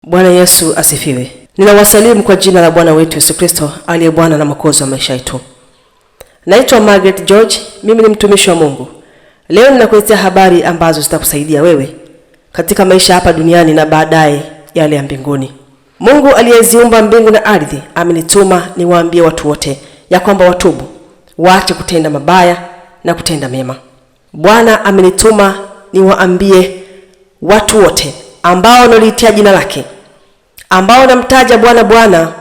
Bwana Yesu asifiwe. Ninawasalimu kwa jina la Bwana wetu Yesu Kristo, aliye Bwana na Mwokozi wa maisha yetu. Naitwa Margaret George, mimi ni mtumishi wa Mungu. Leo ninakuletea habari ambazo zitakusaidia wewe katika maisha hapa duniani na baadaye yale ya mbinguni. Mungu aliyeziumba mbingu na ardhi amenituma niwaambie watu wote ya kwamba watubu, waache kutenda mabaya na kutenda mema. Bwana amenituma niwaambie watu wote ambao wanaliitia jina lake, ambao namtaja Bwana Bwana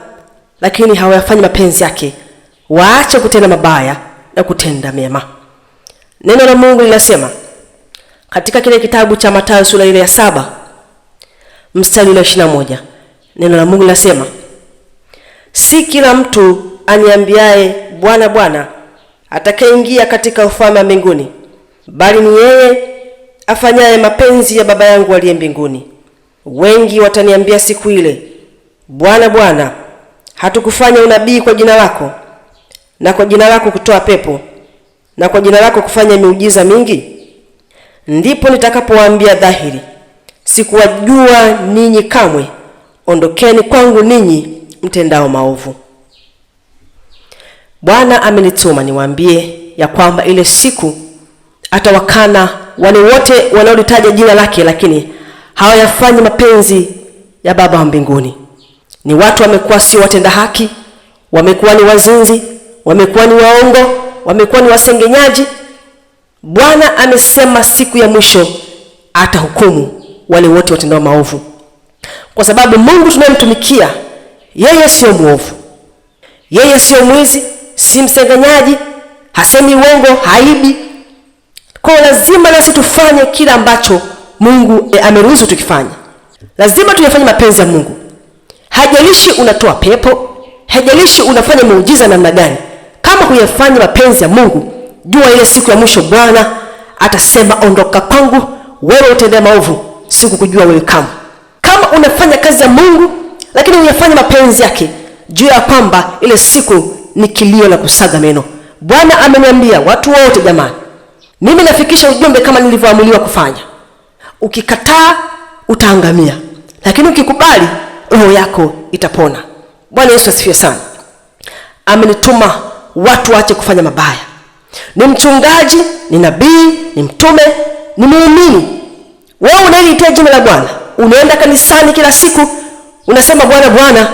lakini hawayafanyi mapenzi yake, waache kutenda mabaya na kutenda mema. Neno la Mungu linasema katika kile kitabu cha Mathayo sura ile ya 7 mstari wa 21. Neno la Mungu linasema, si kila mtu aniambiaye Bwana Bwana atakayeingia katika ufalme wa mbinguni, bali ni yeye afanyaye mapenzi ya Baba yangu aliye mbinguni. Wengi wataniambia siku ile, Bwana Bwana, hatukufanya unabii kwa jina lako, na kwa jina lako kutoa pepo, na kwa jina lako kufanya miujiza mingi? Ndipo nitakapowaambia dhahiri, sikuwajua ninyi kamwe, ondokeni kwangu ninyi mtendao maovu. Bwana amenituma niwaambie ya kwamba ile siku atawakana wale wote wanaolitaja jina lake lakini hawayafanyi mapenzi ya Baba wa mbinguni. Ni watu wamekuwa si watenda haki, wamekuwa ni wazinzi, wamekuwa ni waongo, wamekuwa ni wasengenyaji. Bwana amesema siku ya mwisho atahukumu wale wote watendao maovu. Kwa sababu Mungu tunayemtumikia yeye sio muovu. Yeye sio mwizi, si msengenyaji, hasemi uongo, haibi. Kwa lazima nasi tufanye kila ambacho Mungu ameruhusu tukifanye. Lazima tuyafanye mapenzi ya Mungu. Hajalishi unatoa pepo, hajalishi unafanya muujiza namna gani. Kama huyafanya mapenzi ya Mungu, jua ile siku ya mwisho Bwana atasema, ondoka kwangu wewe utendea maovu, sikukujua wewe kamwe. Kama unafanya kazi ya Mungu lakini huyafanya mapenzi yake, jua ya kwamba ile siku ni kilio la kusaga meno. Bwana ameniambia watu wote, jamani, mimi nafikisha ujumbe kama nilivyoamuliwa kufanya. Ukikataa utaangamia, lakini ukikubali roho yako itapona. Bwana Yesu asifiwe sana. Amenituma watu waache kufanya mabaya. Ni mchungaji, ni nabii, ni mtume, ni muumini. Wewe unaliitia jina la Bwana, unaenda kanisani kila siku, unasema Bwana Bwana,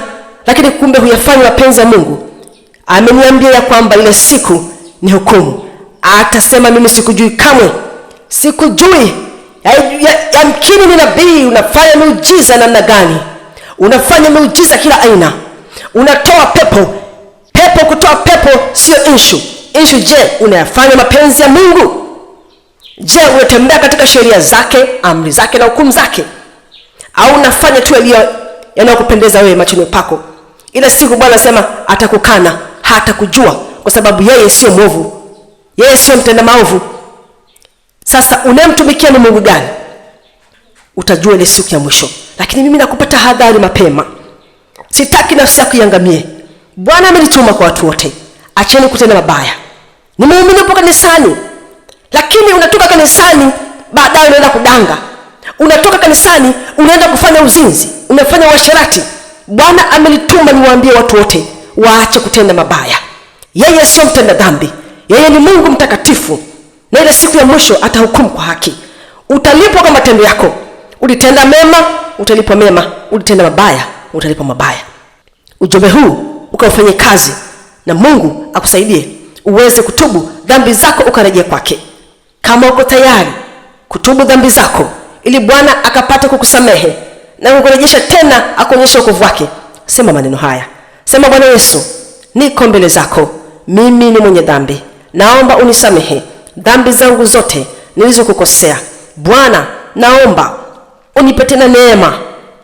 lakini kumbe huyafanya mapenzi ya Mungu. Ameniambia ya kwamba ile siku ni hukumu. Atasema mimi sikujui kamwe, sikujui. Yamkini ni nabii, unafanya miujiza namna gani? Unafanya miujiza kila aina. Unatoa pepo. Kutoa pepo sio issue. Je, unayafanya mapenzi ya Mungu? Je, unatembea katika sheria zake, amri zake na hukumu zake? Au unafanya tu yanayokupendeza wewe machoni pako? Ile siku Bwana anasema atakukana, hatakujua, kwa sababu yeye sio mwovu. Yeye sio mtenda maovu. Sasa unemtumikia ni Mungu gani? Utajua ile siku ya mwisho. Lakini mimi nakupa tahadhari mapema. Sitaki nafsi yako iangamie. Bwana amenituma kwa watu wote, acheni kutenda mabaya. Ni muumini upo kanisani, lakini unatoka kanisani baadaye unaenda kudanga. Unatoka kanisani unaenda kufanya uzinzi, unafanya uasherati. Bwana amenituma niwaambie watu wote waache kutenda mabaya. Yeye sio mtenda dhambi. Yeye ni Mungu mtakatifu, na ile siku ya mwisho atahukumu kwa haki. Utalipwa kwa matendo yako. Ulitenda mema, utalipwa mema. Ulitenda mabaya, utalipwa mabaya. Ujumbe huu ukaufanye kazi, na Mungu akusaidie uweze kutubu dhambi zako ukarejea kwake. Kama uko tayari kutubu dhambi zako ili Bwana akapate kukusamehe na kukurejesha tena, akuonyeshe wokovu wake, sema maneno haya. Sema, Bwana Yesu, niko mbele zako, mimi ni mwenye dhambi. Naomba unisamehe dhambi zangu zote nilizokukosea. Bwana, naomba unipe tena neema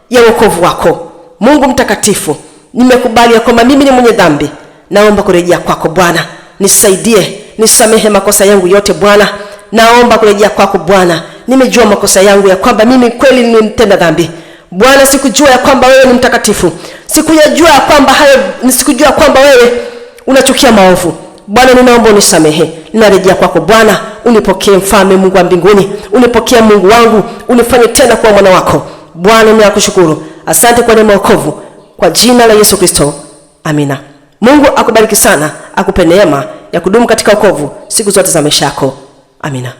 ya wokovu wako. Mungu mtakatifu, nimekubali ya kwamba mimi ni mwenye dhambi. Naomba kurejea kwako Bwana. Nisaidie, nisamehe makosa yangu yote Bwana. Naomba kurejea kwako Bwana. Nimejua makosa yangu ya kwamba mimi kweli ni mtenda dhambi. Bwana, sikujua ya kwamba wewe ni mtakatifu. Sikujua ya kwamba wewe unachukia maovu. Bwana, ninaomba unisamehe. Ninarejea kwako Bwana. Unipokee mfalme Mungu wa mbinguni. Unipokee Mungu wangu. Unifanye tena kuwa mwana wako. Bwana, ninakushukuru. Asante kwa neema ya wokovu, kwa jina la Yesu Kristo, amina. Mungu akubariki sana, akupe neema ya kudumu katika wokovu siku zote za maisha yako. Amina.